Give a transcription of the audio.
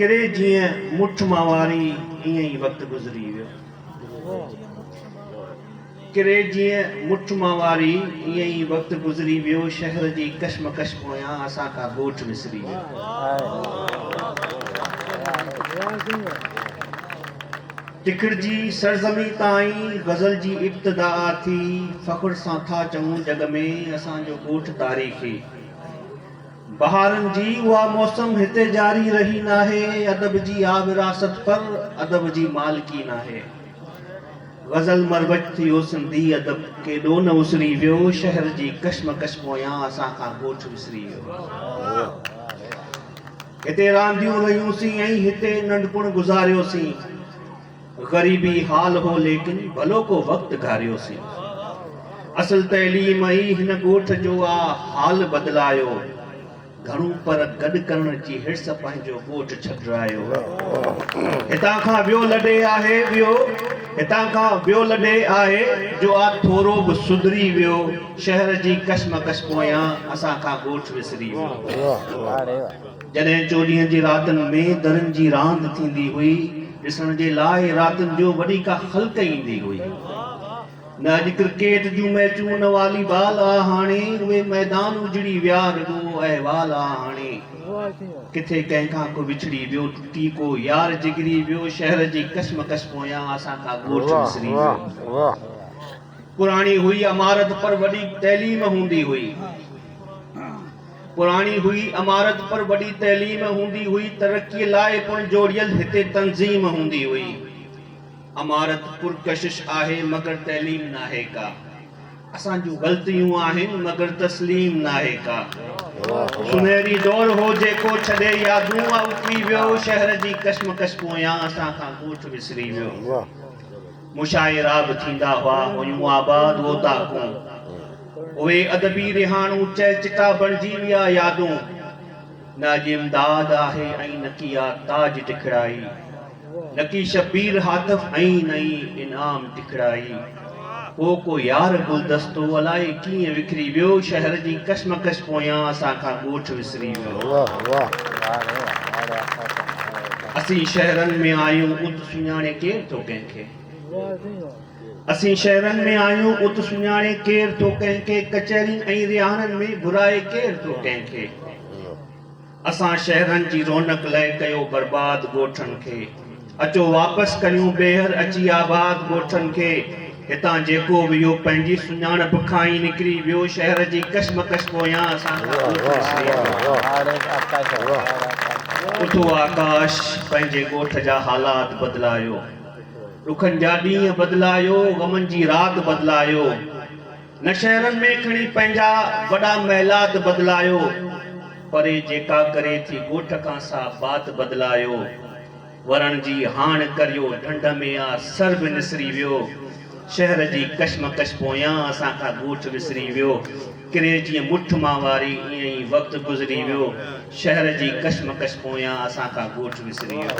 किरे जीअं मुठ मां वारी ईअं ई वक़्तु गुज़री वियो। किरे जीअं मुठ मां वारी ईअं ई वक़्तु गुज़री वियो। शहर जी कशमकश पोयां असां खां ॻोठ विसरी वियो। टिकड़जी सरज़मी ताईं गज़ल जी इब्तिदा थी। फ़ख्र सां था चऊं जग में असांजो ॻोठ तारीख़ी। बहारनि जी उहा मौसम हिते जारी रही नाहे। अदब जी आ विरासत पर अदब जी मालिकी नाहे। गज़ल मरवट थियो सिंधी अदब केॾो न उसरी वियो। शहर जी कशमकश पोयां असां खां ॻोठ विसरी वियो। हिते रांदियूं रहियूंसीं ऐं हिते नंढपण गुज़ारियोसीं। ग़रीबी हाल हो लेकिन भलो को वक़्तु घारियोसीं। असल तइलीम ई हिन ॻोठ जो आ हाल बदिलायो। घणो पर गॾु करण जी हिर्स पंहिंजो ॻोठ छॾायो। हितां खां ॿियो लॾे आहे ॿियो हितां खां ॿियो लॾे आहे जो आ थोरो बि सुधरी वियो। शहर जी कशमकश पोयां असां खां ॻोठ विसरी वियो। जॾहिं चोॾीहं जी रातिनि में दरनि जी रांदि थींदी हुई। ॾिसण जे लाइ रातिनि जो वॾी का ख़ल्क़ ईंदी हुई। न अॼु क्रिकेट जूं मैचूं न वॉलीबॉल आ हाणे। उहे मैदान उजड़ी विया रुॻो अहवाल आ हाणे। किथे कंहिंखां को विछड़ी वियो टुटी को यार जिगरी वियो। शहर जी कशमकश पोयां असां खां ॻोठ विसरी वियो। पुराणी हुई इमारत पर वॾी तइलीम हूंदी हुई। पुराणी हुई इमारत पर वॾी तइलीम हूंदी हुई। तरक़ीअ लाइ पिणु जोड़ियल हिते तंज़ीम हूंदी हुई। इमारत पुरकशिश आहे मगर तइलीम नाहे का। असांजूं ग़लतियूं आहिनि मगर तस्लीम नाहे का। सुनहरी दौर हो जेको छॾे यादूं आ उतरी वियो। शहर जी कशमकश पोयां असां खां ॻोठ विसरी वियो। मुशाइरा बि थींदा हुआ हुयूं आबाद वो ताकूं। उहे अदबी रिहाणूं चहचिटा बणिजी विया यादूं। न अॼु इमदाद आहे ऐं न की आ ताज टिखड़ाई। न की शबीर हातिफ ऐं न ई इनाम टिखड़ाई। को को यार गुलदस्तो अलाए कीअं विखरी वियो। शहर जी कशमकश पोयां असां खां ॻोठ विसरी वियो। असीं शहरनि में आहियूं उत सुञाणे केरु थो कंहिंखे। असीं शहरनि में आहियूं उत सुञाणे केरु थो कंहिंखे। कचहरियुनि ऐं रिहाणनि में घुराए केरु थो कंहिंखे। असां शहरनि जी रौनक लाइ कयो बर्बाद ॻोठनि खे। अचो वापसि कयूं ॿेहर अची आबाद ॻोठनि खे। हितां जेको बि इहो पंहिंजी सुञाणप खां ई निकिरी वियो। शहर जी कशमकश पोयां असां उथो आकाश पंहिंजे ॻोठ जा हालात बदिलायो। ॾुखनि जा ॾींहं बदिलायो ग़मनि जी राति बदिलायो। न शहरनि में खणी पंहिंजा वॾा महिलात बदिलायो। परे जेका करे थी ॻोठ खां सा बात बदिलायो। वरण जी हाण करियो ढंढ में आ सर बि निसरी वियो। शहर जी कशमकश पोयां असां खां ॻोठ विसरी वियो। किरे जीअं मुठ मां वारी ईअं ई वक़्तु गुज़री वियो। शहर जी कशमकश पोयां असां खां ॻोठ विसरी वियो।